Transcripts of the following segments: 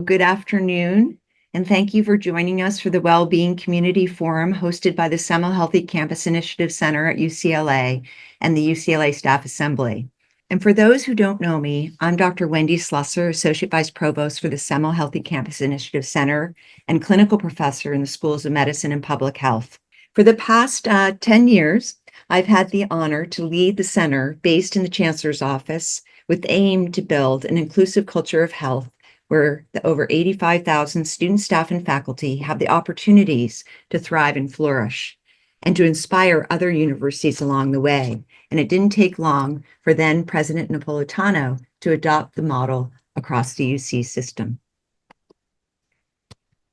good afternoon, and thank you for joining us for the Wellbeing Community Forum hosted by the Semel Healthy Campus Initiative Center at UCLA and the UCLA Staff Assembly. And for those who don't know me, I'm Dr. Wendelin Slusser, Associate Vice Provost for the Semel Healthy Campus Initiative Center and Clinical Professor in the Schools of Medicine and Public Health. For the past 10 years, I've had the honor to lead the center based in the Chancellor's Office with the aim to build an inclusive culture of health where the over 85,000 students, staff, and faculty have the opportunities to thrive and flourish, and to inspire other universities along the way. And it didn't take long for then President Napolitano to adopt the model across the UC system.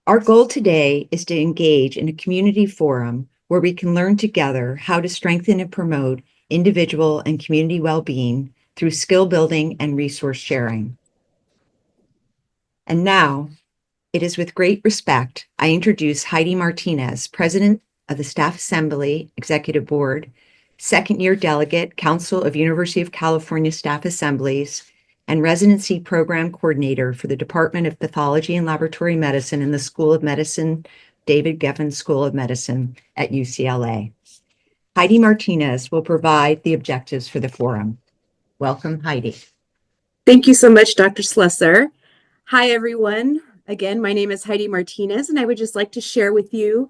Our goal today is to engage in a community forum where we can learn together how to strengthen and promote individual and community well-being through skill building and resource sharing. And now, it is with great respect I introduce Heidi Martinez, President of the Staff Assembly Executive Board, second-year delegate, Council of University of California Staff Assemblies, and Residency Program Coordinator for the Department of Pathology and Laboratory Medicine in the School of Medicine, David Geffen School of Medicine at UCLA. Heidi Martinez will provide the objectives for the forum. Welcome, Heidi. Thank you so much, Dr. Slusser. Hi, everyone. Again, my name is Heidi Martinez, and I would just like to share with you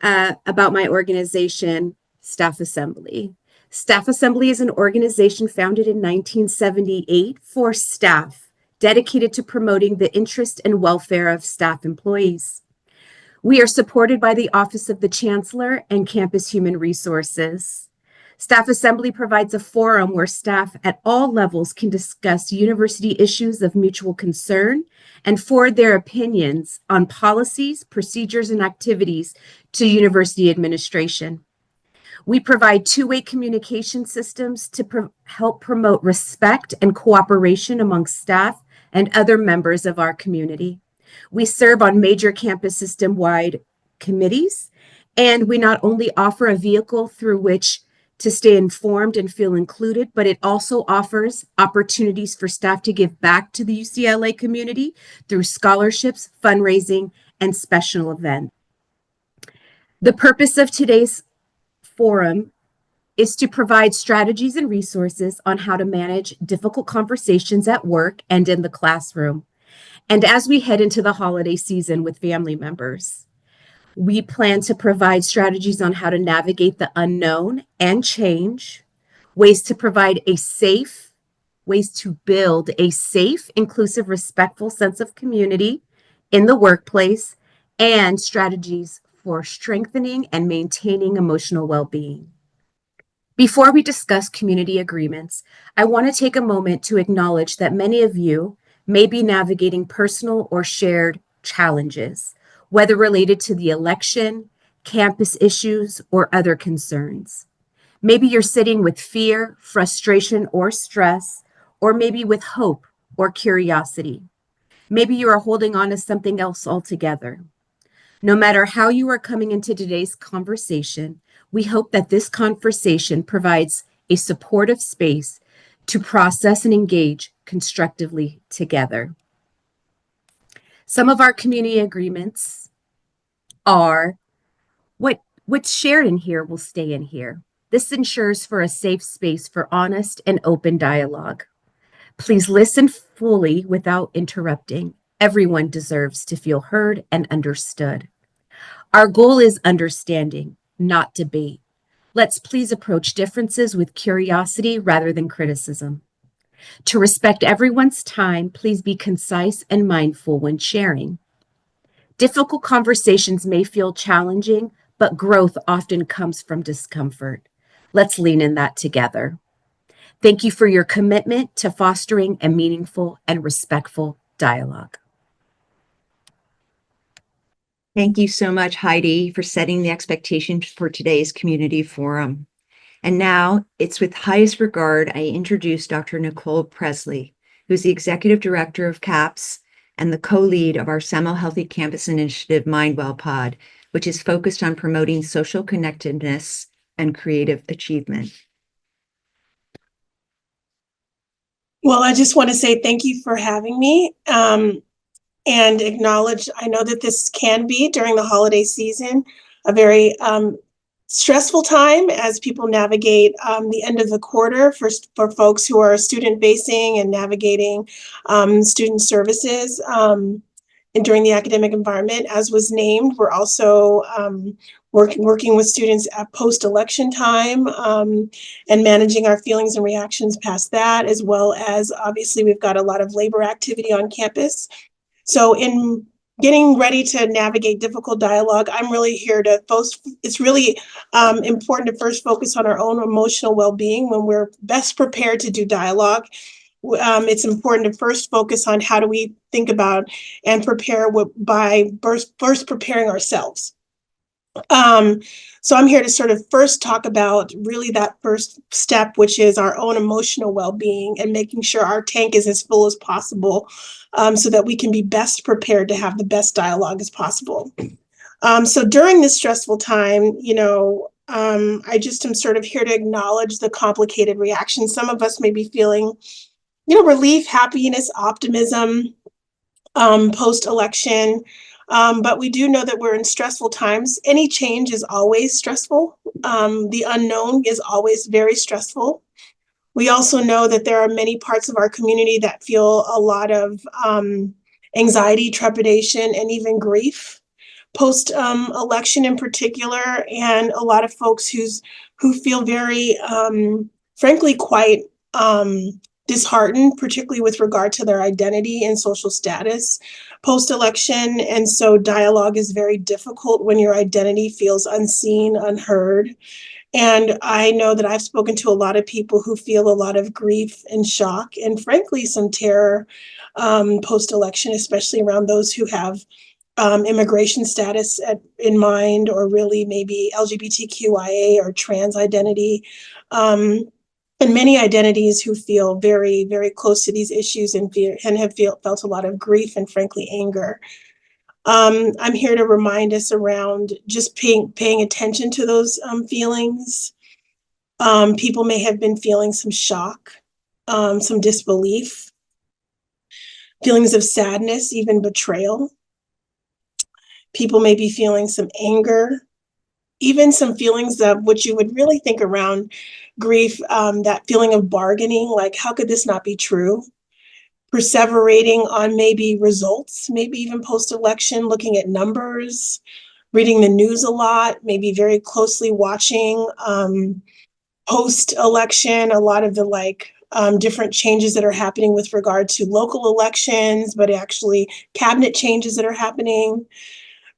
about my organization, Staff Assembly. Staff Assembly is an organization founded in 1978 for staff, dedicated to promoting the interest and welfare of staff employees. We are supported by the Office of the Chancellor and Campus Human Resources. Staff Assembly provides a forum where staff at all levels can discuss university issues of mutual concern and forward their opinions on policies, procedures, and activities to university administration. We provide two-way communication systems to help promote respect and cooperation among staff and other members of our community. We serve on major campus system-wide committees, and we not only offer a vehicle through which to stay informed and feel included, but it also offers opportunities for staff to give back to the UCLA community through scholarships, fundraising, and special events. The purpose of today's forum is to provide strategies and resources on how to manage difficult conversations at work and in the classroom. And as we head into the holiday season with family members, we plan to provide strategies on how to navigate the unknown and change, ways to build a safe, inclusive, respectful sense of community in the workplace, and strategies for strengthening and maintaining emotional well-being. Before we discuss community agreements, I want to take a moment to acknowledge that many of you may be navigating personal or shared challenges, whether related to the election, campus issues, or other concerns. Maybe you're sitting with fear, frustration, or stress, or maybe with hope or curiosity. Maybe you are holding on to something else altogether. No matter how you are coming into today's conversation, we hope that this conversation provides a supportive space to process and engage constructively together. Some of our community agreements are what's shared in here will stay in here. This ensures for a safe space for honest and open dialogue. Please listen fully without interrupting. Everyone deserves to feel heard and understood. Our goal is understanding, not debate. Let's please approach differences with curiosity rather than criticism. To respect everyone's time, please be concise and mindful when sharing. Difficult conversations may feel challenging, but growth often comes from discomfort. Let's lean in that together. Thank you for your commitment to fostering a meaningful and respectful dialogue. Thank you so much, Heidi, for setting the expectations for today's community forum. And now it's with highest regard I introduce Dr. Nicole Presley, who's the Executive Director of CAPS and the co-lead of our Semel Healthy Campus Initiative MindWell Pod, which is focused on promoting social connectedness and creative achievement. Well, I just want to say thank you for having me. and acknowledge, I know that this can be during the holiday season, a very stressful time as people navigate the end of the quarter for folks who are student facing and navigating student services. And during the academic environment, as was named, we're also working with students at post-election time and managing our feelings and reactions past that, as well as obviously we've got a lot of labor activity on campus. So in getting ready to navigate difficult dialogue, I'm really here to it's really important to first focus on our own emotional well-being when we're best prepared to do dialogue. It's important to first focus on how do we think about and prepare by first preparing ourselves. So I'm here to sort of first talk about really that first step, which is our own emotional well-being and making sure our tank is as full as possible so that we can be best prepared to have the best dialogue as possible. So during this stressful time, I just am sort of here to acknowledge the complicated reactions. Some of us may be feeling, relief, happiness, optimism, post-election. But we do know that we're in stressful times. Any change is always stressful. The unknown is always very stressful. We also know that there are many parts of our community that feel a lot of anxiety, trepidation, and even grief post-election in particular, and a lot of folks who feel very, frankly, quite disheartened, particularly with regard to their identity and social status post-election. And so dialogue is very difficult when your identity feels unseen, unheard. And I know that I've spoken to a lot of people who feel a lot of grief and shock and frankly some terror post-election, especially around those who have immigration status in mind, or really maybe LGBTQIA or trans identity. And many identities who feel very, very close to these issues and have felt a lot of grief and frankly anger. I'm here to remind us around just paying attention to those feelings. People may have been feeling some shock, some disbelief, feelings of sadness, even betrayal. People may be feeling some anger, even some feelings of what you would really think around grief, that feeling of bargaining, like, how could this not be true? Perseverating on maybe results, maybe even post-election, looking at numbers, reading the news a lot, maybe very closely watching post-election, a lot of the different changes that are happening with regard to local elections, but actually cabinet changes that are happening.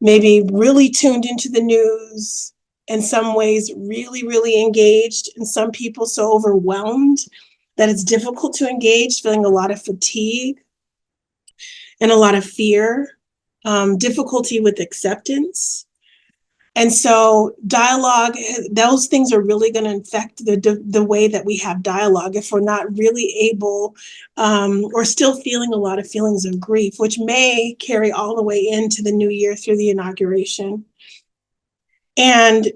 Maybe really tuned into the news, in some ways really, really engaged, and some people so overwhelmed that it's difficult to engage, feeling a lot of fatigue and a lot of fear, difficulty with acceptance. And so dialogue, those things are really going to affect the way that we have dialogue if we're not really able or still feeling a lot of feelings of grief, which may carry all the way into the new year through the inauguration. And,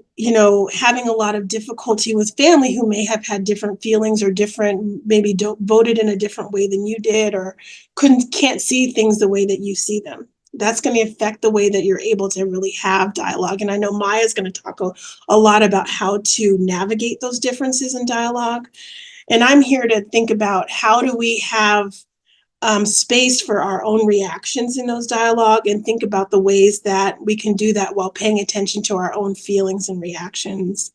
having a lot of difficulty with family who may have had different feelings or maybe voted in a different way than you did, or can't see things the way that you see them. That's going to affect the way that you're able to really have dialogue. And I know Maia is going to talk a lot about how to navigate those differences in dialogue. And I'm here to think about how do we have space for our own reactions in those dialogue, and think about the ways that we can do that while paying attention to our own feelings and reactions.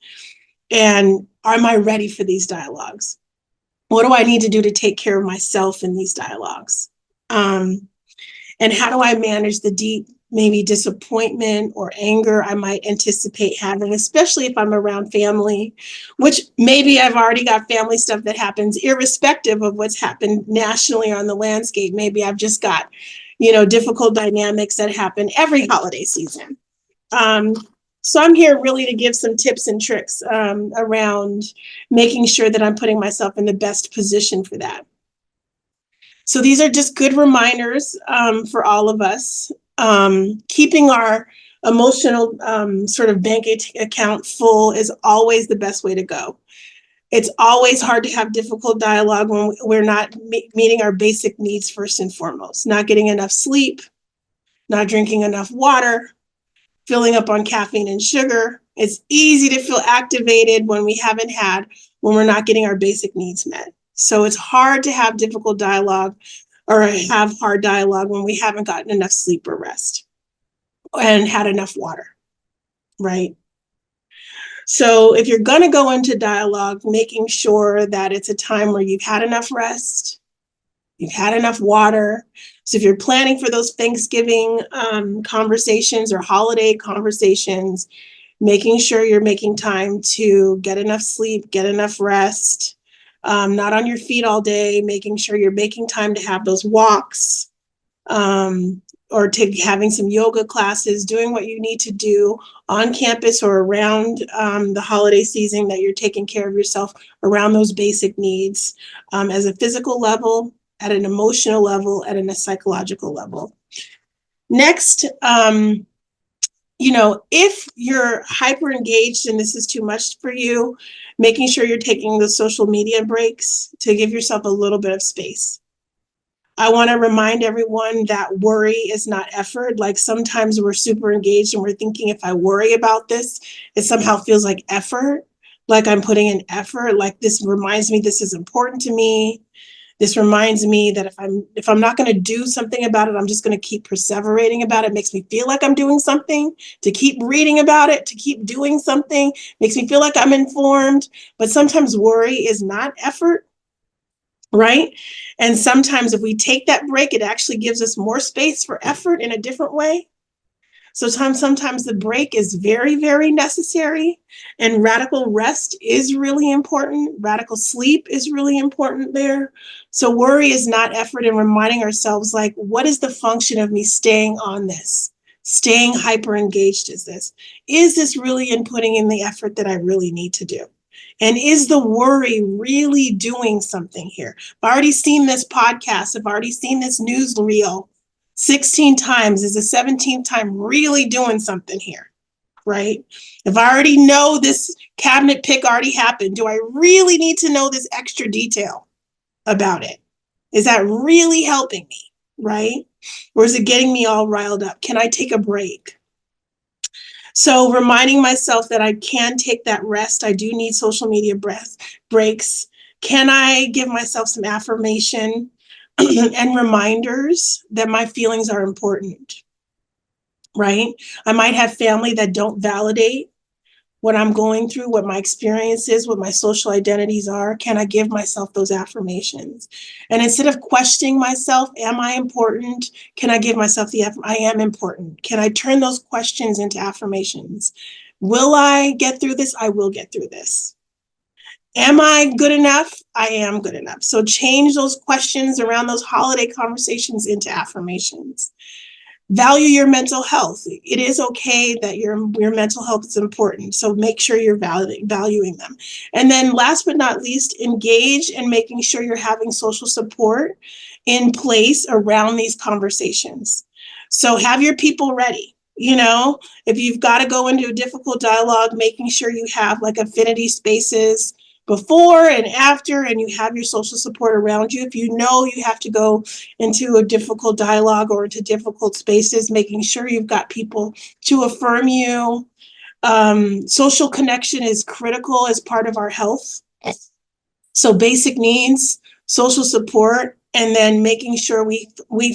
And am I ready for these dialogues? What do I need to do to take care of myself in these dialogues? And how do I manage the deep, maybe disappointment or anger I might anticipate having, especially if I'm around family, which maybe I've already got family stuff that happens irrespective of what's happened nationally on the landscape. Maybe I've just got, difficult dynamics that happen every holiday season. So I'm here really to give some tips and tricks around making sure that I'm putting myself in the best position for that. So these are just good reminders for all of us. Keeping our emotional sort of bank account full is always the best way to go. It's always hard to have difficult dialogue when we're not meeting our basic needs first and foremost. Not getting enough sleep, not drinking enough water, filling up on caffeine and sugar. It's easy to feel activated when we're not getting our basic needs met. So it's hard to have difficult dialogue or have hard dialogue when we haven't gotten enough sleep or rest and had enough water, right? So if you're going to go into dialogue, making sure that it's a time where you've had enough rest, you've had enough water. So if you're planning for those Thanksgiving conversations or holiday conversations, making sure you're making time to get enough sleep, get enough rest, not on your feet all day, making sure you're making time to have those walks, or having some yoga classes, doing what you need to do on campus or around the holiday season, that you're taking care of yourself around those basic needs, as a physical level, at an emotional level, and at a psychological level. Next, if you're hyper engaged and this is too much for you, making sure you're taking the social media breaks to give yourself a little bit of space. I want to remind everyone that worry is not effort. Like, sometimes we're super engaged and we're thinking, if I worry about this, it somehow feels like effort, like I'm putting in effort, like this reminds me this is important to me. This reminds me that if I'm not going to do something about it, I'm just going to keep perseverating about it. It makes me feel like I'm doing something, to keep reading about it, to keep doing something, makes me feel like I'm informed. But sometimes worry is not effort, right? And sometimes if we take that break, it actually gives us more space for effort in a different way. So sometimes the break is very, very necessary, and radical rest is really important. Radical sleep is really important there. So worry is not effort, and reminding ourselves, like, what is the function of me staying on this? Staying hyper engaged is this? Is this really inputting in the effort that I really need to do? And is the worry really doing something here? I've already seen this podcast. I've already seen this news reel 16 times. Is the 17th time really doing something here, right? If I already know this cabinet pick already happened, do I really need to know this extra detail about it? Is that really helping me, right? Or is it getting me all riled up? Can I take a break? So reminding myself that I can take that rest. I do need social media breaks. Can I give myself some affirmation and reminders that my feelings are important, right? I might have family that don't validate what I'm going through, what my experience is, what my social identities are. Can I give myself those affirmations? And instead of questioning myself, am I important? Can I give myself I am important? Can I turn those questions into affirmations? Will I get through this? I will get through this. Am I good enough? I am good enough. So change those questions around those holiday conversations into affirmations. Value your mental health. It is okay that your mental health is important. So make sure you're valuing them. And then last but not least, engage in making sure you're having social support in place around these conversations. So have your people ready. If you've got to go into a difficult dialogue, making sure you have like affinity spaces before and after, and you have your social support around you. If you know you have to go into a difficult dialogue or into difficult spaces, making sure you've got people to affirm you. Social connection is critical as part of our health. So basic needs, social support, and then making sure we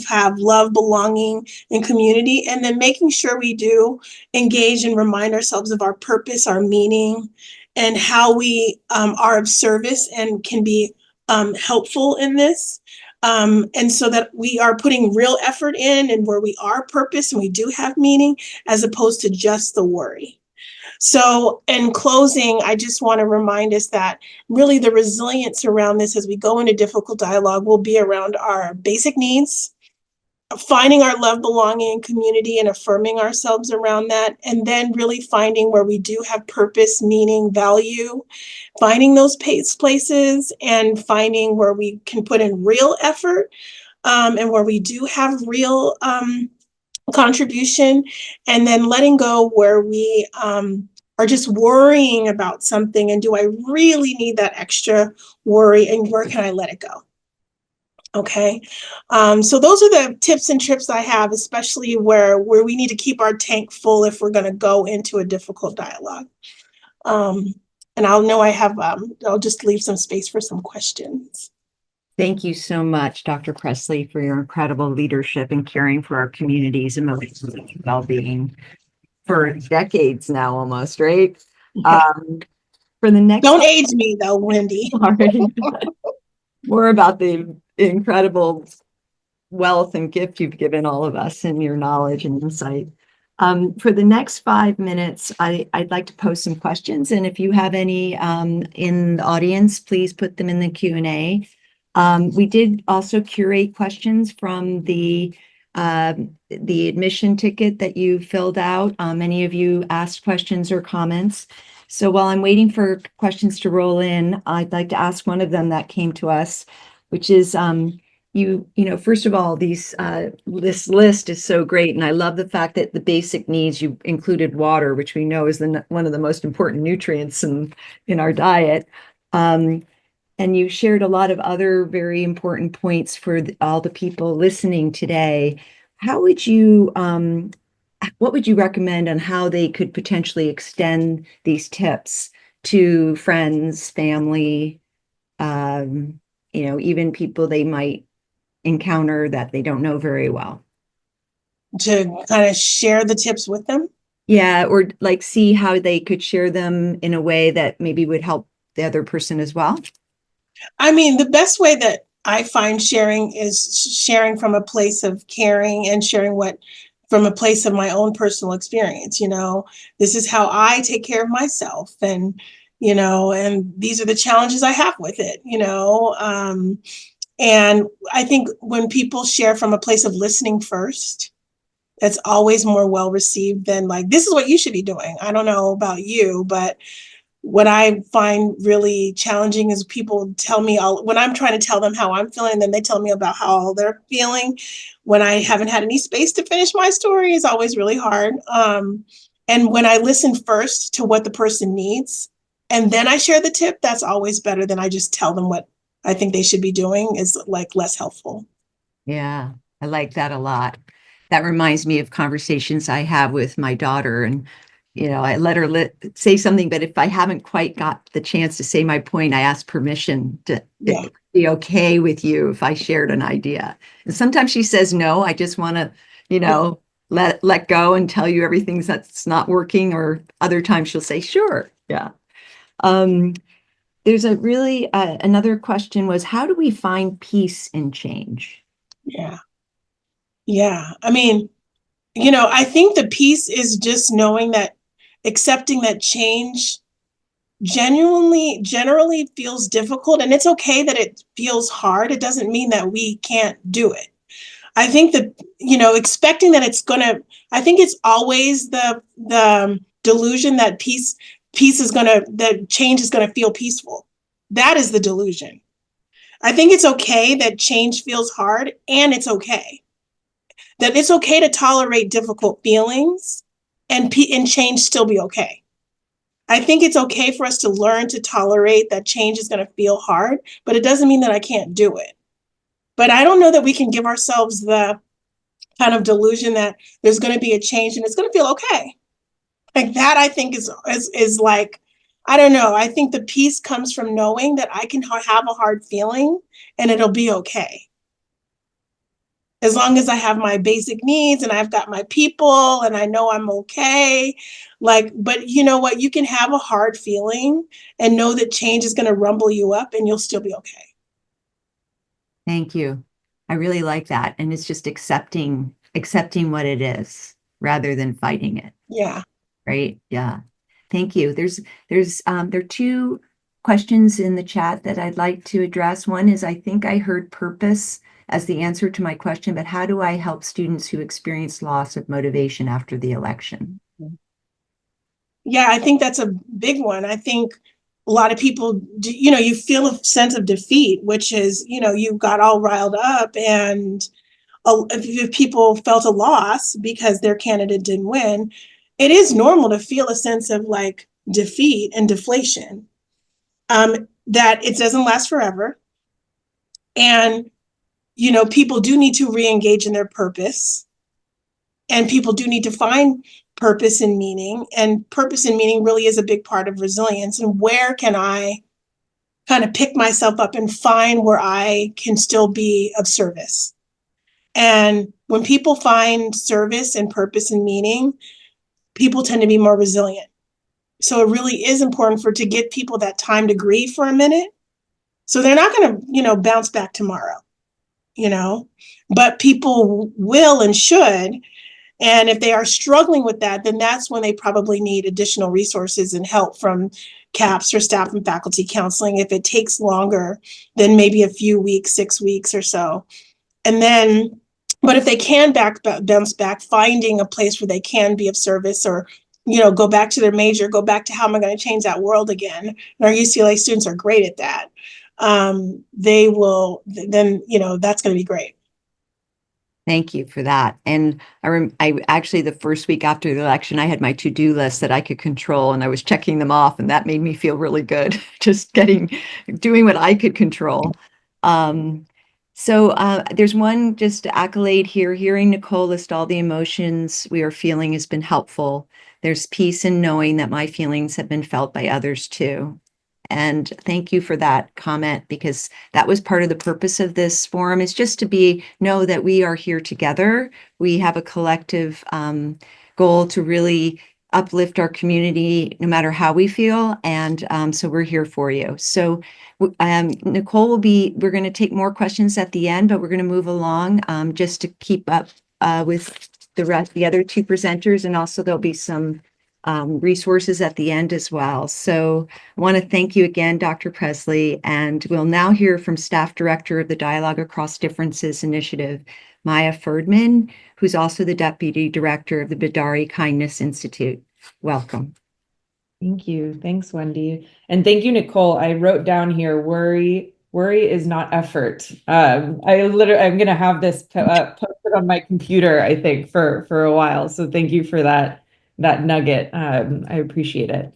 have love, belonging, and community, and then making sure we do engage and remind ourselves of our purpose, our meaning, and how we are of service and can be helpful in this. And so that we are putting real effort in, and where we are purpose and we do have meaning, as opposed to just the worry. So in closing, I just want to remind us that really the resilience around this as we go into difficult dialogue will be around our basic needs, finding our love, belonging, and community, and affirming ourselves around that, and then really finding where we do have purpose, meaning, value, finding those places, and finding where we can put in real effort, and where we do have real contribution, and then letting go where we are just worrying about something, and do I really need that extra worry, and where can I let it go? Okay. So those are the tips and trips I have, especially where we need to keep our tank full if we're going to go into a difficult dialogue. And I'll know I have, I'll just leave some space for some questions. Thank you so much, Dr. Presley, for your incredible leadership and caring for our community's emotional well-being for decades now, almost, right? For the next Don't age me though, Wendy. more about the incredible wealth and gift you've given all of us and your knowledge and insight. For the next 5 minutes, I'd like to pose some questions, and if you have any in the audience, please put them in the Q&A. We did also curate questions from the admission ticket that you filled out. Many of you asked questions or comments. So while I'm waiting for questions to roll in, I'd like to ask one of them that came to us, which is, you know, first of all, this list is so great. And I love the fact that the basic needs, you included water, which we know is one of the most important nutrients in our diet. And you shared a lot of other very important points for all the people listening today. How would you, what would you recommend on how they could potentially extend these tips to friends, family, even people they might encounter that they don't know very well? To kind of share the tips with them? Yeah, or like see how they could share them in a way that maybe would help the other person as well. I mean, the best way that I find sharing is sharing from a place of caring and sharing from a place of my own personal experience. This is how I take care of myself, and and these are the challenges I have with it. And I think when people share from a place of listening first, that's always more well received than like, this is what you should be doing. I don't know about you, but what I find really challenging is people tell me when I'm trying to tell them how I'm feeling, then they tell me about how they're feeling. When I haven't had any space to finish my story, it's always really hard. And when I listen first to what the person needs, and then I share the tip, that's always better than I just tell them what I think they should be doing, is like less helpful. Yeah, I like that a lot. That reminds me of conversations I have with my daughter, and I let her say something, but if I haven't quite got the chance to say my point, I ask permission to be okay with you if I shared an idea. And sometimes she says no, I just want to, let go and tell you everything that's not working, or other times she'll say, sure. Yeah. There's a really, another question was, how do we find peace in change? Yeah. Yeah. I mean, I think the peace is just knowing that, accepting that change generally feels difficult, and it's okay that it feels hard. It doesn't mean that we can't do it. I think that, expecting that I think it's always the delusion that that change is going to feel peaceful. That is the delusion. I think it's okay that change feels hard, and it's okay to tolerate difficult feelings, and change still be okay. I think it's okay for us to learn to tolerate that change is going to feel hard, but it doesn't mean that I can't do it. But I don't know that we can give ourselves the kind of delusion that there's going to be a change and it's going to feel okay. Like that, I think is like, I don't know. I think the peace comes from knowing that I can have a hard feeling and it'll be okay. As long as I have my basic needs and I've got my people and I know I'm okay. But you know what? You can have a hard feeling and know that change is going to rumble you up and you'll still be okay. Thank you. I really like that. And it's just accepting what it is rather than fighting it. Yeah. Right. Yeah. Thank you. There are 2 questions in the chat that I'd like to address. One is, I think I heard purpose as the answer to my question, but how do I help students who experience loss of motivation after the election? Yeah, I think that's a big one. I think a lot of people, you feel a sense of defeat, which is, you got all riled up, and if people felt a loss because their candidate didn't win, it is normal to feel a sense of like defeat and deflation, that it doesn't last forever. And people do need to re-engage in their purpose, and people do need to find purpose and meaning. And purpose and meaning really is a big part of resilience. And where can I kind of pick myself up and find where I can still be of service? And when people find service and purpose and meaning, people tend to be more resilient. So it really is important to give people that time to grieve for a minute. So they're not going to, bounce back tomorrow, but people will and should. And if they are struggling with that, then that's when they probably need additional resources and help from CAPS or staff and faculty counseling if it takes longer than maybe a few weeks, 6 weeks or so. And then, but if they can bounce back, finding a place where they can be of service, or go back to their major, go back to how am I going to change that world again. And our UCLA students are great at that. They will, then, that's going to be great. Thank you for that. And I actually, the first week after the election, I had my to-do list that I could control, and I was checking them off, and that made me feel really good, just doing what I could control. So there's one just accolade here. Hearing Nicole list all the emotions we are feeling has been helpful. There's peace in knowing that my feelings have been felt by others too. And thank you for that comment, because that was part of the purpose of this forum, is just to know that we are here together. We have a collective goal to really uplift our community no matter how we feel. And so we're here for you. So Nicole we're going to take more questions at the end, but we're going to move along just to keep up with the other two presenters. And also there'll be some resources at the end as well. So I want to thank you again, Dr. Presley, and we'll now hear from Staff Director of the Dialogue Across Differences Initiative, Maia Ferdman, who's also the Deputy Director of the Bidari Kindness Institute. Welcome. Thank you. Thanks, Wendy. And thank you, Nicole. I wrote down here, worry is not effort. I'm going to have this posted on my computer, I think, for a while. So thank you for that nugget. I appreciate it.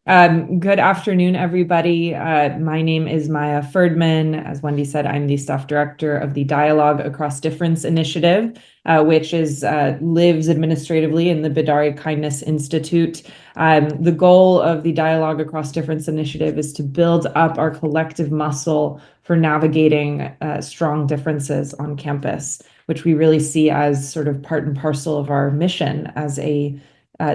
Good afternoon, everybody. My name is Maia Ferdman. As Wendy said, I'm the Staff Director of the Dialogue Across Difference Initiative, which lives administratively in the Bidari Kindness Institute. The goal of the Dialogue Across Difference Initiative is to build up our collective muscle for navigating strong differences on campus, which we really see as sort of part and parcel of our mission as a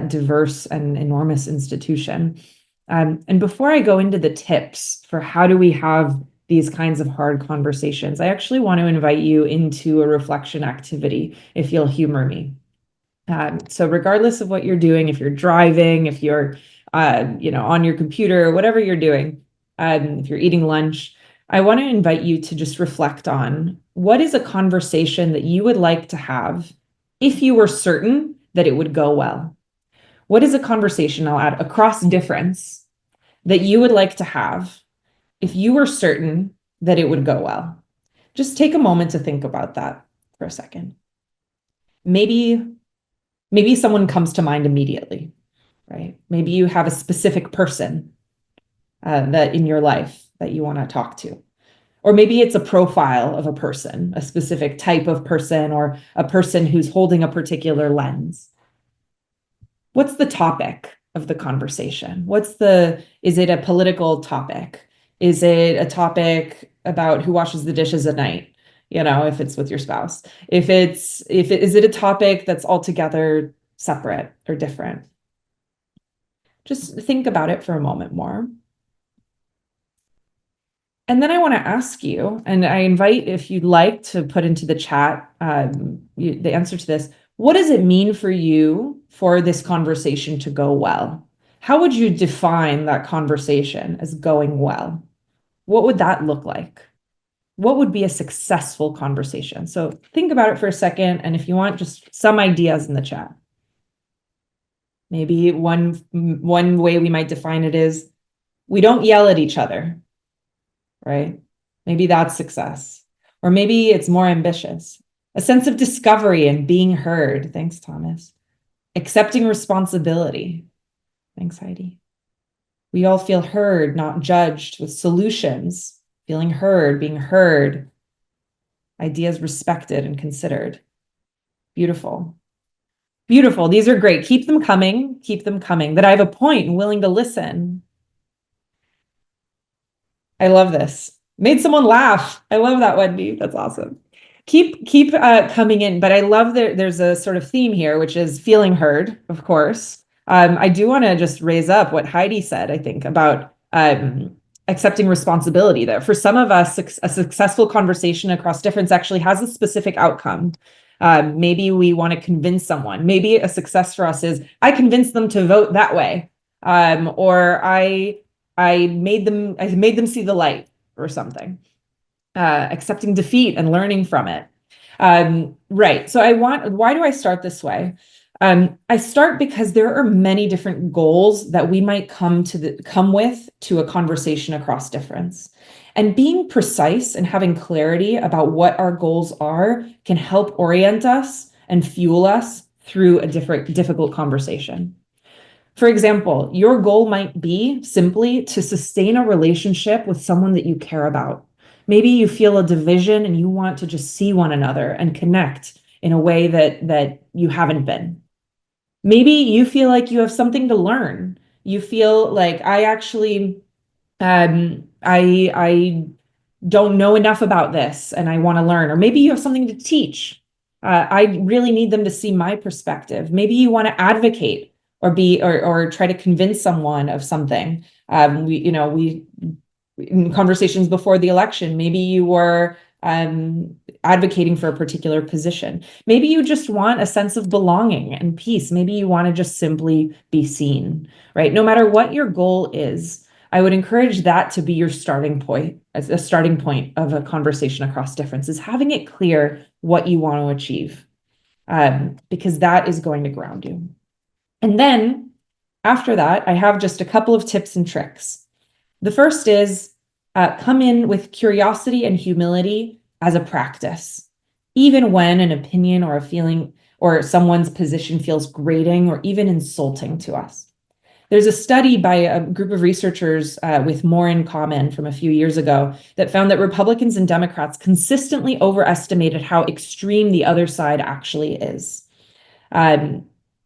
diverse and enormous institution. And before I go into the tips for how do we have these kinds of hard conversations, I actually want to invite you into a reflection activity, if you'll humor me. So regardless of what you're doing, if you're driving, if you're on your computer, whatever you're doing, if you're eating lunch, I want to invite you to just reflect on what is a conversation that you would like to have if you were certain that it would go well. What is a conversation, I'll add, across difference that you would like to have if you were certain that it would go well? Just take a moment to think about that for a second. Maybe someone comes to mind immediately, right? Maybe you have a specific person that in your life that you want to talk to. Or maybe it's a profile of a person, a specific type of person, or a person who's holding a particular lens. What's the topic of the conversation? Is it a political topic? Is it a topic about who washes the dishes at night? If it's with your spouse. Is it a topic that's altogether separate or different? Just think about it for a moment more. And then I want to ask you, and I invite, if you'd like to put into the chat the answer to this, what does it mean for you for this conversation to go well? How would you define that conversation as going well? What would that look like? What would be a successful conversation? So think about it for a second, and if you want, just some ideas in the chat. Maybe one way we might define it is, we don't yell at each other, right? Maybe that's success. Or maybe it's more ambitious. A sense of discovery and being heard. Thanks, Thomas. Accepting responsibility. Thanks, Heidi. We all feel heard, not judged, with solutions. Feeling heard, being heard. ideas respected and considered. Beautiful. Beautiful. These are great. Keep them coming. Keep them coming. That I have a point and willing to listen. I love this. Made someone laugh. I love that, Wendy. That's awesome. Keep coming in, but I love that there's a sort of theme here, which is feeling heard, of course. I do want to just raise up what Heidi said, I think, about accepting responsibility there. For some of us, a successful conversation across difference actually has a specific outcome. Maybe we want to convince someone. Maybe a success for us is I convinced them to vote that way, or I made them see the light or something. Accepting defeat and learning from it. Right. So why do I start this way? I start because there are many different goals that we might come with to a conversation across difference. And being precise and having clarity about what our goals are can help orient us and fuel us through a difficult conversation. For example, your goal might be simply to sustain a relationship with someone that you care about. Maybe you feel a division and you want to just see one another and connect in a way that you haven't been. Maybe you feel like you have something to learn. You feel like I don't know enough about this and I want to learn. Or maybe you have something to teach. I really need them to see my perspective. Maybe you want to advocate or try to convince someone of something. We in conversations before the election, maybe you were advocating for a particular position. Maybe you just want a sense of belonging and peace. Maybe you want to just simply be seen, right? No matter what your goal is, I would encourage that to be your starting point, as a starting point of a conversation across differences, having it clear what you want to achieve, because that is going to ground you. And then after that, I have just a couple of tips and tricks. The first is come in with curiosity and humility as a practice, even when an opinion or a feeling or someone's position feels grating or even insulting to us. There's a study by a group of researchers with More in Common from a few years ago that found that Republicans and Democrats consistently overestimated how extreme the other side actually is. And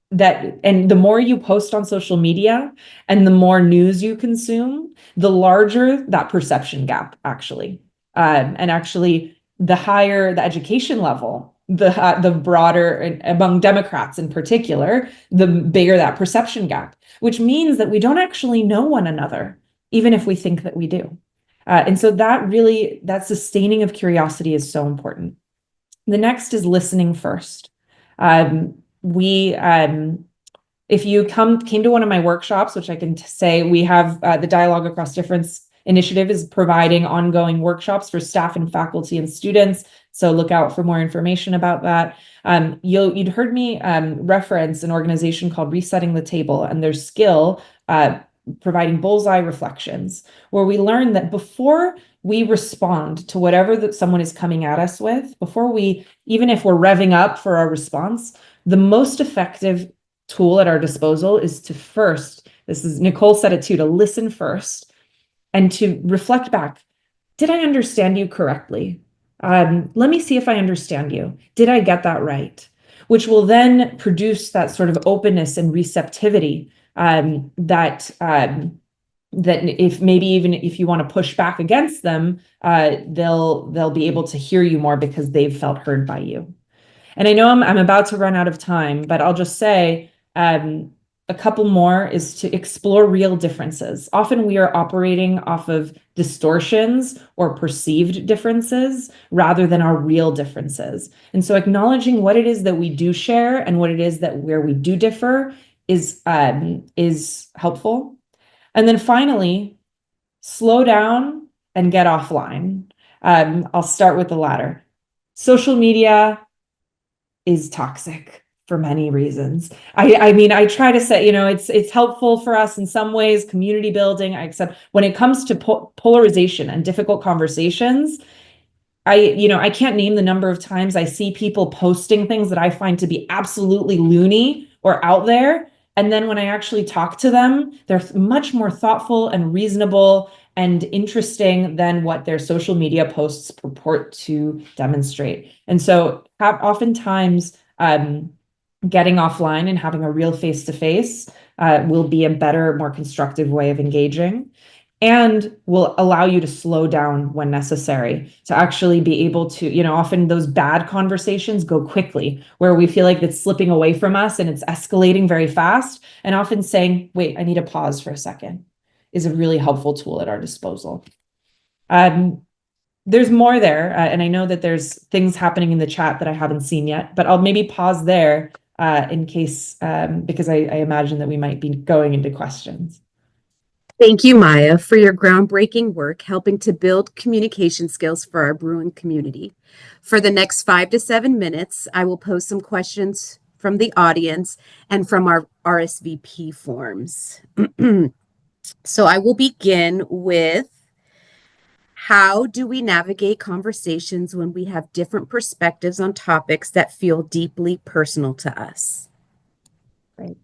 the more you post on social media and the more news you consume, the larger that perception gap actually. And actually, the higher the education level, the broader, among Democrats in particular, the bigger that perception gap, which means that we don't actually know one another, even if we think that we do. And so that sustaining of curiosity is so important. The next is listening first. If you came to one of my workshops, which I can say we have the Dialogue Across Difference initiative is providing ongoing workshops for staff and faculty and students. So look out for more information about that. You'd heard me reference an organization called Resetting the Table and their skill providing bullseye reflections, where we learn that before we respond to whatever that someone is coming at us with, even if we're revving up for our response, the most effective tool at our disposal is to first, Nicole said it too, to listen first and to reflect back. Did I understand you correctly? Let me see if I understand you. Did I get that right? Which will then produce that sort of openness and receptivity that if maybe even if you want to push back against them, they'll be able to hear you more because they've felt heard by you. And I know I'm about to run out of time, but I'll just say a couple more is to explore real differences. Often we are operating off of distortions or perceived differences rather than our real differences. And so acknowledging what it is that we do share and what it is that where we do differ is helpful. And then finally, slow down and get offline. I'll start with the latter. Social media is toxic for many reasons. I mean, I try to say, it's helpful for us in some ways, community building, except when it comes to polarization and difficult conversations, I can't name the number of times I see people posting things that I find to be absolutely loony or out there. And then when I actually talk to them, they're much more thoughtful and reasonable and interesting than what their social media posts purport to demonstrate. And so oftentimes getting offline and having a real face-to-face will be a better, more constructive way of engaging, and will allow you to slow down when necessary, to actually be able to, often those bad conversations go quickly, where we feel like it's slipping away from us and it's escalating very fast. And often saying, wait, I need a pause for a second, is a really helpful tool at our disposal. There's more there, and I know that there's things happening in the chat that I haven't seen yet, but I'll maybe pause there in case, because I imagine that we might be going into questions. Thank you, Maia, for your groundbreaking work helping to build communication skills for our brewing community. For the next 5 to 7 minutes, I will pose some questions from the audience and from our RSVP forms. So I will begin with, how do we navigate conversations when we have different perspectives on topics that feel deeply personal to us? Great.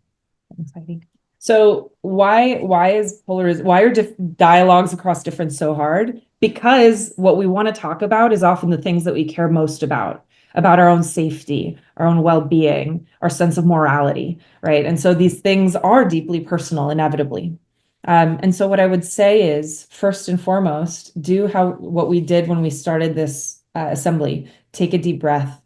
Thanks, Heidi. So why are dialogues across difference so hard? Because what we want to talk about is often the things that we care most about our own safety, our own well-being, our sense of morality, right? And so these things are deeply personal, inevitably. And so what I would say is, first and foremost, do what we did when we started this assembly. Take a deep breath.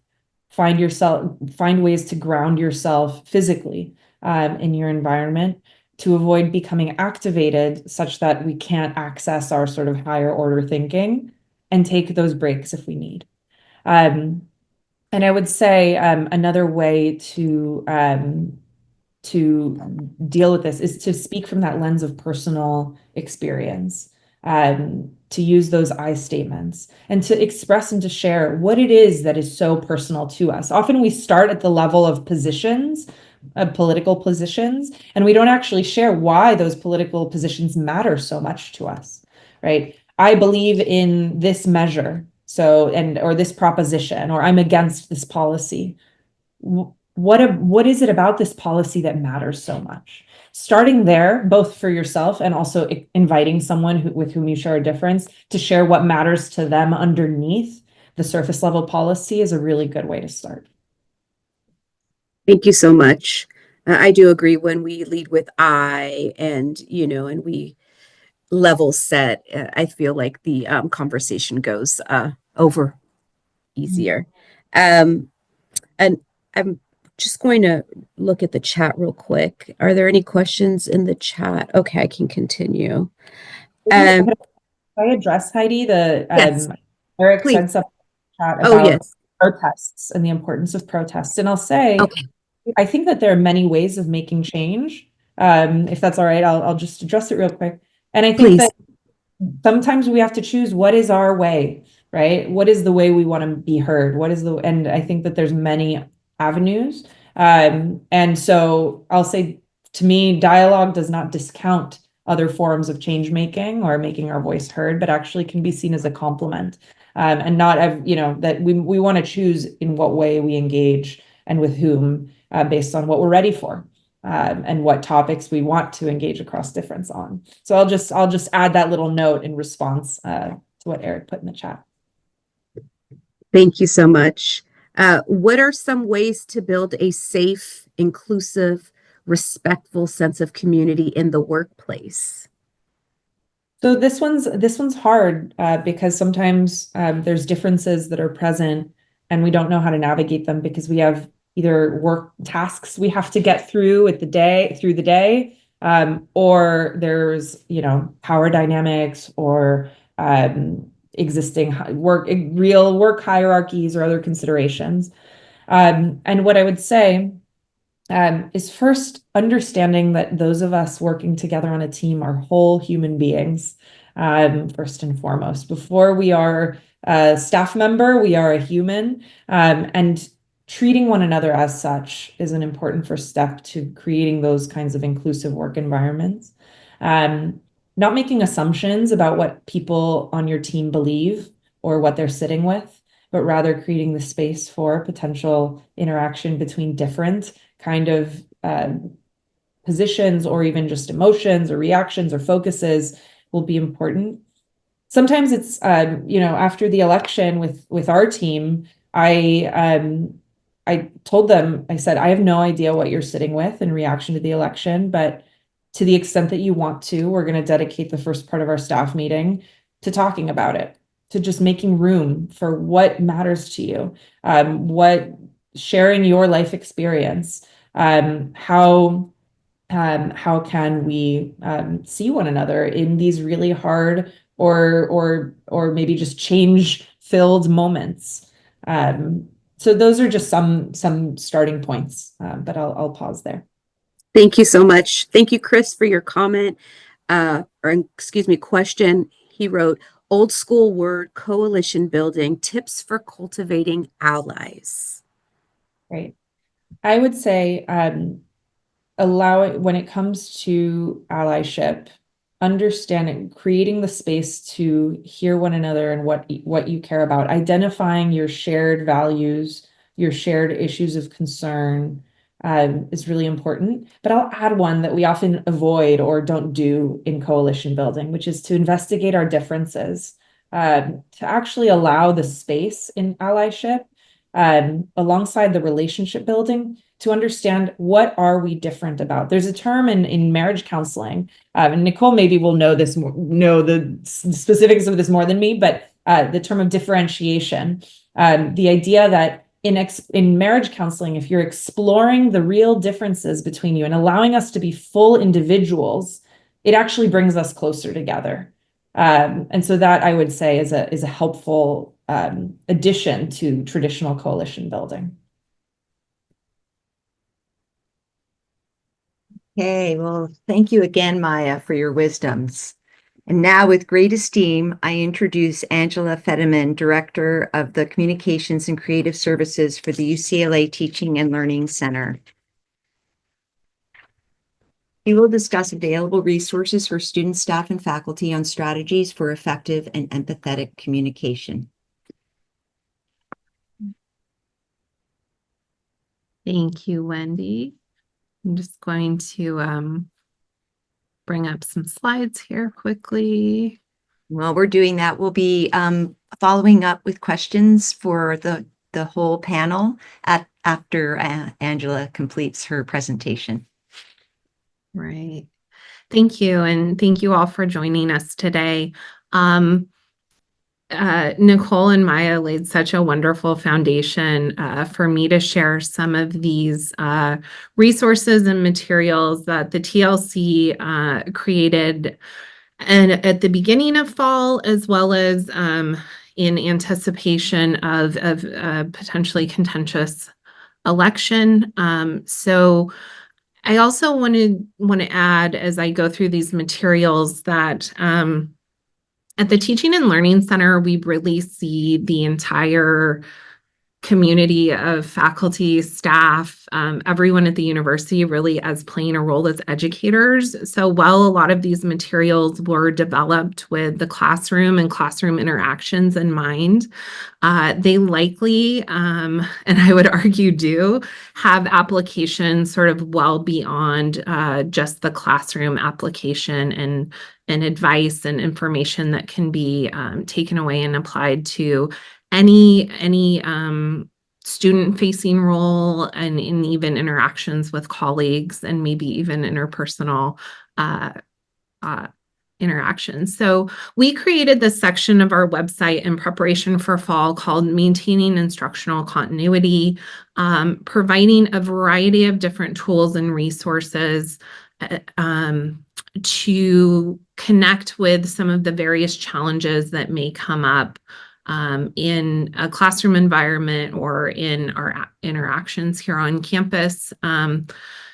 Find ways to ground yourself physically in your environment, to avoid becoming activated such that we can't access our sort of higher order thinking, and take those breaks if we need. And I would say another way to deal with this is to speak from that lens of personal experience, to use those I statements and to express and to share what it is that is so personal to us. Often we start at the level of positions, political positions, and we don't actually share why those political positions matter so much to us, right? I believe in this measure, or this proposition, or I'm against this policy. What is it about this policy that matters so much? Starting there, both for yourself and also inviting someone with whom you share a difference to share what matters to them underneath the surface level policy, is a really good way to start. Thank you so much. I do agree, when we lead with I and we level set, I feel like the conversation goes over easier. And I'm just going to look at the chat real quick. Are there any questions in the chat? Okay, I can continue. Can I address, Heidi, Yes, Eric please. said something in the chat Oh, about yes. protests and the importance of protests. And I'll say, Okay. I think that there are many ways of making change. If that's all right, I'll just address it real quick. And I think Please. that sometimes we have to choose what is our way, right? What is the way we want to be heard? And I think that there's many avenues. And so I'll say, to me, dialogue does not discount other forms of change making or making our voice heard, but actually can be seen as a complement. And not, that we want to choose in what way we engage and with whom, based on what we're ready for. And what topics we want to engage across difference on. So I'll just add that little note in response to what Eric put in the chat. Thank you so much. What are some ways to build a safe, inclusive, respectful sense of community in the workplace? So this one's hard because sometimes there's differences that are present and we don't know how to navigate them because we have either work tasks we have to get through through the day, or there's, power dynamics or existing real work hierarchies or other considerations. And what I would say is first understanding that those of us working together on a team are whole human beings, first and foremost. Before we are a staff member, we are a human, and treating one another as such is an important first step to creating those kinds of inclusive work environments. Not making assumptions about what people on your team believe or what they're sitting with, but rather creating the space for potential interaction between different kind of positions or even just emotions or reactions or focuses will be important. Sometimes it's, after the election with our team, I told them, I said, I have no idea what you're sitting with in reaction to the election, but to the extent that you want to, we're going to dedicate the first part of our staff meeting to talking about it, to just making room for what matters to you, what sharing your life experience, how can we see one another in these really hard or maybe just change filled moments. So those are just some starting points, but I'll pause there. Thank you so much. Thank you, Chris, for your comment, question. He wrote, old school word, coalition building, tips for cultivating allies. Right. I would say when it comes to allyship, understanding, creating the space to hear one another and what you care about, identifying your shared values, your shared issues of concern, is really important. But I'll add one that we often avoid or don't do in coalition building, which is to investigate our differences, to actually allow the space in allyship, alongside the relationship building, to understand what are we different about. There's a term in marriage counseling, and Nicole maybe will know the specifics of this more than me, but the term of differentiation, the idea that in marriage counseling, if you're exploring the real differences between you and allowing us to be full individuals, it actually brings us closer together. And so that, I would say, is a helpful addition to traditional coalition building. Okay, well, thank you again, Maia, for your wisdoms. And now, with great esteem, I introduce Angela Fentiman, Director of the Communications and Creative Services for the UCLA Teaching and Learning Center. We will discuss available resources for students, staff, and faculty on strategies for effective and empathetic communication. Thank you, Wendy. I'm just going to bring up some slides here quickly. While we're doing that, we'll be following up with questions for the whole panel after Angela completes her presentation. Right. Thank you. And thank you all for joining us today. Nicole and Maia laid such a wonderful foundation for me to share some of these resources and materials that the TLC created and at the beginning of fall, as well as in anticipation of a potentially contentious election. So I also want to add, as I go through these materials, that at the Teaching and Learning Center, we really see the entire community of faculty, staff, everyone at the university really as playing a role as educators. So while a lot of these materials were developed with the classroom and classroom interactions in mind, they likely, and I would argue do, have applications sort of well beyond just the classroom application and advice and information that can be taken away and applied to any student-facing role and in even interactions with colleagues and maybe even interpersonal interactions. So we created this section of our website in preparation for fall called Maintaining Instructional Continuity, providing a variety of different tools and resources to connect with some of the various challenges that may come up in a classroom environment or in our interactions here on campus.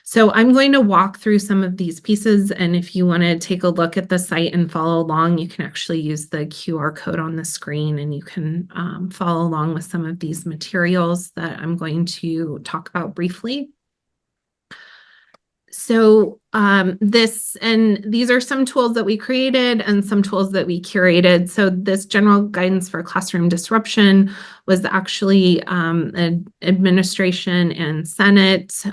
So I'm going to walk through some of these pieces, and if you want to take a look at the site and follow along, you can actually use the QR code on the screen and you can follow along with some of these materials that I'm going to talk about briefly. So these are some tools that we created and some tools that we curated. So this general guidance for classroom disruption was actually an administration and Senate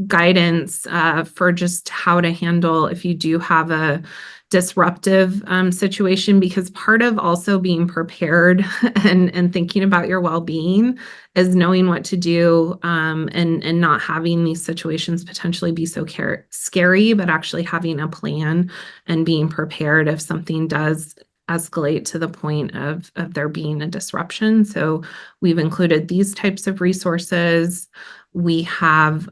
guidance for just how to handle if you do have a disruptive situation, because part of also being prepared and thinking about your well-being is knowing what to do, and not having these situations potentially be so scary, but actually having a plan and being prepared if something does escalate to the point of there being a disruption. So we've included these types of resources. We have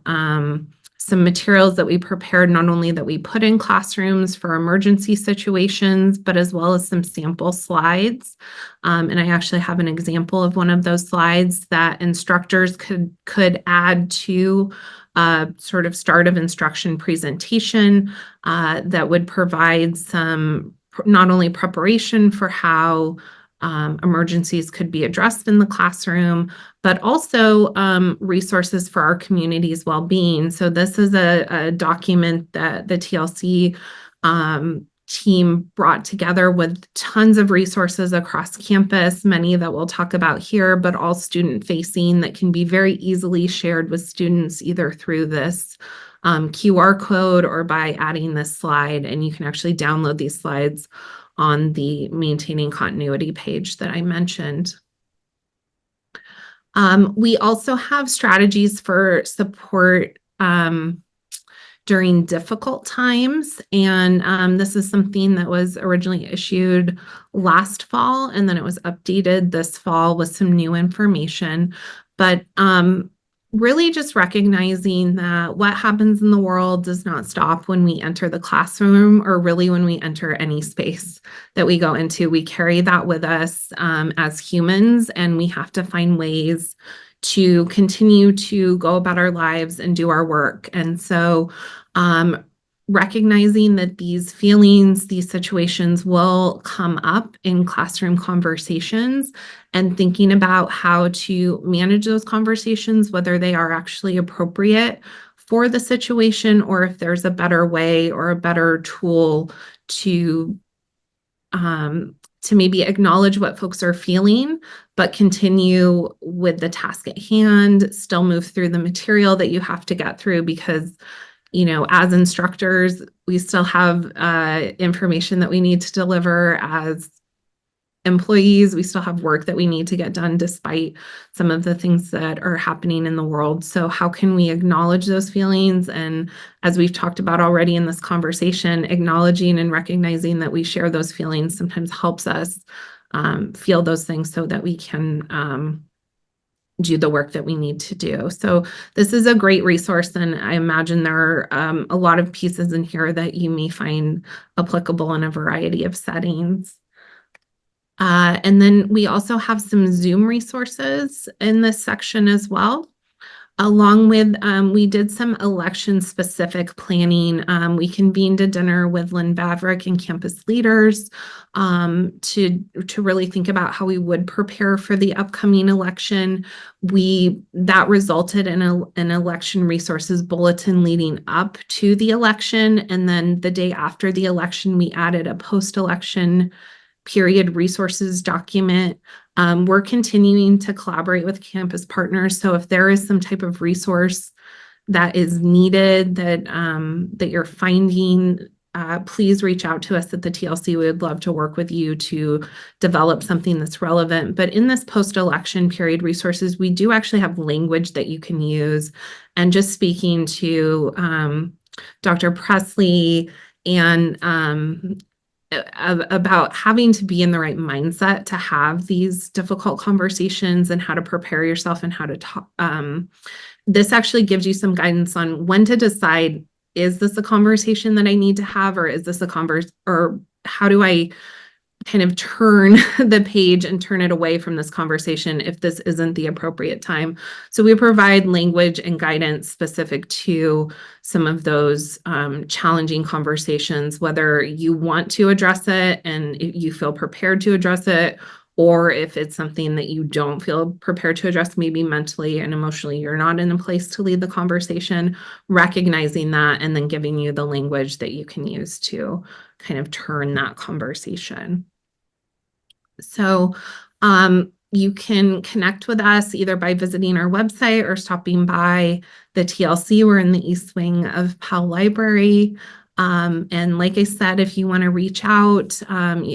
some materials that we prepared, not only that we put in classrooms for emergency situations, but as well as some sample slides. And I actually have an example of one of those slides that instructors could add to sort of start of instruction presentation that would provide some not only preparation for how emergencies could be addressed in the classroom, but also resources for our community's well-being. So this is a document that the TLC team brought together with tons of resources across campus, many that we'll talk about here, but all student-facing, that can be very easily shared with students either through this QR code or by adding this slide. And you can actually download these slides on the Maintaining Continuity page that I mentioned. We also have strategies for support during difficult times. And this is something that was originally issued last fall, and then it was updated this fall with some new information. But really just recognizing that what happens in the world does not stop when we enter the classroom, or really when we enter any space that we go into. We carry that with us as humans, and we have to find ways to continue to go about our lives and do our work. And so recognizing that these feelings, these situations will come up in classroom conversations, and thinking about how to manage those conversations, whether they are actually appropriate for the situation, or if there's a better way or a better tool to maybe acknowledge what folks are feeling, but continue with the task at hand, still move through the material that you have to get through, because as instructors, we still have information that we need to deliver. As employees, we still have work that we need to get done despite some of the things that are happening in the world. So how can we acknowledge those feelings? And as we've talked about already in this conversation, acknowledging and recognizing that we share those feelings sometimes helps us feel those things so that we can do the work that we need to do. So this is a great resource, and I imagine there are a lot of pieces in here that you may find applicable in a variety of settings. And then we also have some Zoom resources in this section as well. Along with, we did some election-specific planning. We convened a dinner with Lynn Vavrick and campus leaders to really think about how we would prepare for the upcoming election. That resulted in an election resources bulletin leading up to the election, and then the day after the election, we added a post-election period resources document. We're continuing to collaborate with campus partners. So if there is some type of resource that is needed that you're finding, please reach out to us at the TLC. We would love to work with you to develop something that's relevant. But in this post-election period resources, we do actually have language that you can use. And just speaking to Dr. Presley and about having to be in the right mindset to have these difficult conversations, and how to prepare yourself and how to talk. This actually gives you some guidance on when to decide, is this a conversation that I need to have, or is this or how do I kind of turn the page and turn it away from this conversation if this isn't the appropriate time. So we provide language and guidance specific to some of those challenging conversations, whether you want to address it and you feel prepared to address it, or if it's something that you don't feel prepared to address, maybe mentally and emotionally, you're not in a place to lead the conversation, recognizing that, and then giving you the language that you can use to kind of turn that conversation. So You can connect with us either by visiting our website or stopping by the TLC. We're in the East Wing of Powell Library. And like I said, if you want to reach out,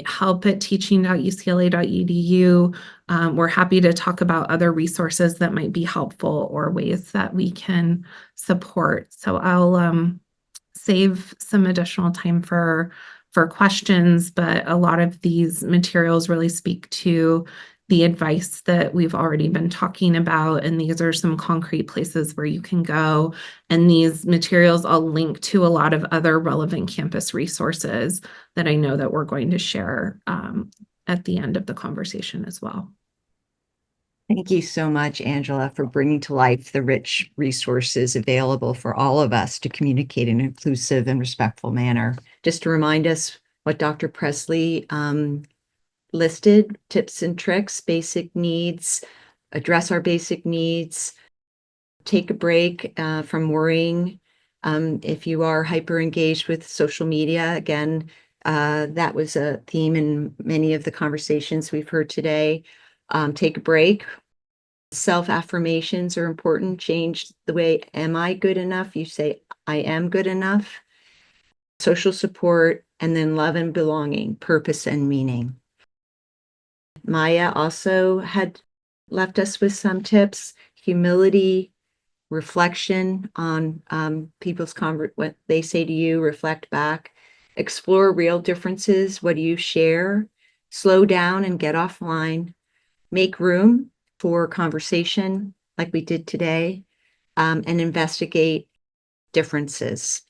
help at teaching.ucla.edu. We're happy to talk about other resources that might be helpful or ways that we can support. So I'll save some additional time for questions, but a lot of these materials really speak to the advice that we've already been talking about. And these are some concrete places where you can go. And these materials I'll link to a lot of other relevant campus resources that I know that we're going to share at the end of the conversation as well. Thank you so much, Angela, for bringing to life the rich resources available for all of us to communicate in an inclusive and respectful manner. Just to remind us what Dr. Presley listed, tips and tricks, basic needs, address our basic needs, take a break from worrying. If you are hyper engaged with social media, again, that was a theme in many of the conversations we've heard today. Take a break. Self-affirmations are important. Change the way, am I good enough? You say, I am good enough. Social support, and then love and belonging, purpose and meaning. Maia also had left us with some tips: humility, reflection on people's what they say to you, reflect back, explore real differences. What do you share? Slow down and get offline. Make room for conversation like we did today, and investigate differences.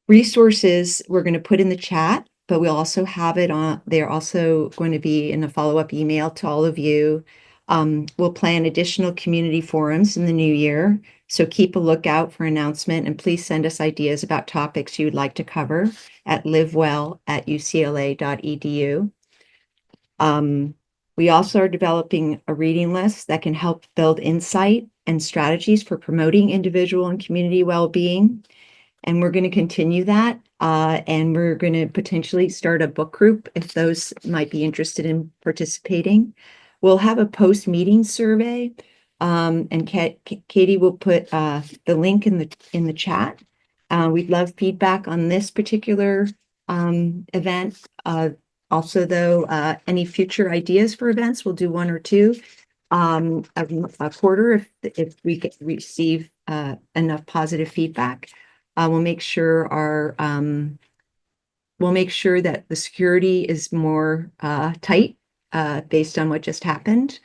Resources we're going to put in the chat, but we'll also have it on. They're also going to be in a follow-up email to all of you. We'll plan additional community forums in the new year, so keep a lookout for announcement, and please send us ideas about topics you would like to cover at livewell@ucla.edu. We also are developing a reading list that can help build insight and strategies for promoting individual and community well-being. And we're going to continue that. And we're going to potentially start a book group if those might be interested in participating. We'll have a post-meeting survey. And Katie will put the link in the chat. We'd love feedback on this particular event. Also, though, any future ideas for events, we'll do one or two a quarter if we receive enough positive feedback. We'll make sure that the security is more tight based on what just happened.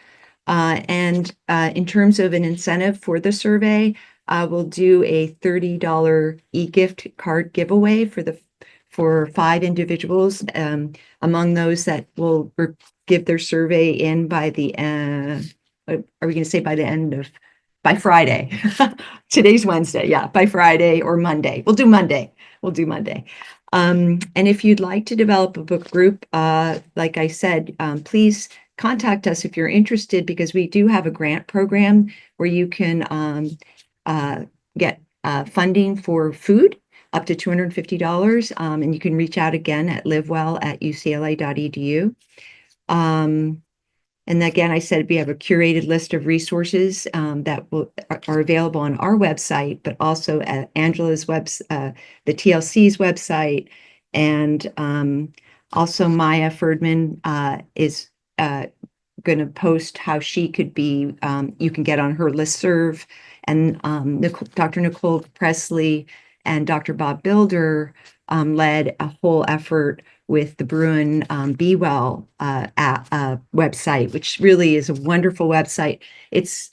And in terms of an incentive for the survey, we'll do a $30 e-gift card giveaway for 5 individuals, among those that will give their survey in by the are we going to say by Friday? Today's Wednesday. Yeah, by Friday or Monday. We'll do Monday. And if you'd like to develop a book group, like I said, please contact us if you're interested, because we do have a grant program where you can get funding for food up to $250. And you can reach out again at livewell@ucla.edu. And again, I said we have a curated list of resources that are available on our website, but also at Angela's the TLC's website. And also Maia Ferdman is going to post how she could be, you can get on her listserv. And Dr. Nicole Presley and Dr. Bob Builder led a whole effort with the Bruin Be Well website, which really is a wonderful website. It's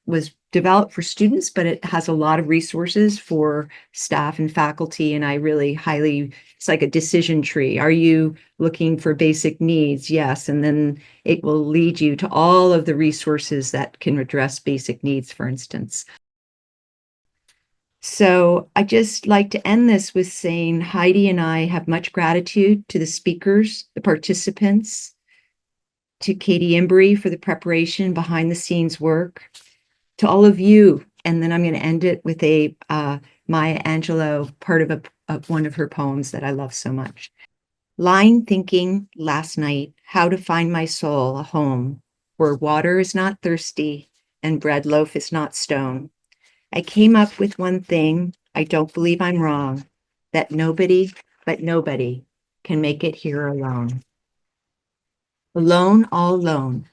was developed for students, but it has a lot of resources for staff and faculty. And I really it's like a decision tree. Are you looking for basic needs? Yes. And then it will lead you to all of the resources that can address basic needs, for instance. So I just like to end this with saying Heidi and I have much gratitude to the speakers, the participants, to Katie Embry for the preparation, behind the scenes work, to all of you. And then I'm going to end it with a Maya Angelou, part of one of her poems that I love so much. Lying thinking last night, how to find my soul a home, where water is not thirsty and bread loaf is not stone. I came up with one thing, I don't believe I'm wrong, that nobody but nobody can make it here alone. Alone, all alone.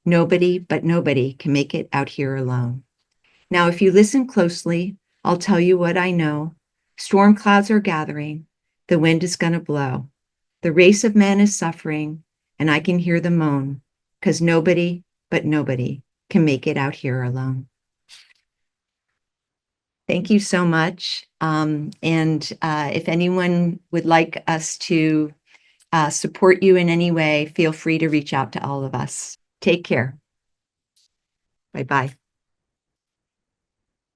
Nobody but nobody can make it out here alone. Now, if you listen closely, I'll tell you what I know. Storm clouds are gathering. The wind is going to blow. The race of man is suffering, and I can hear the moan, because nobody but nobody can make it out here alone. Thank you so much. If anyone would like us to support you in any way, feel free to reach out to all of us. Take care. Bye-bye.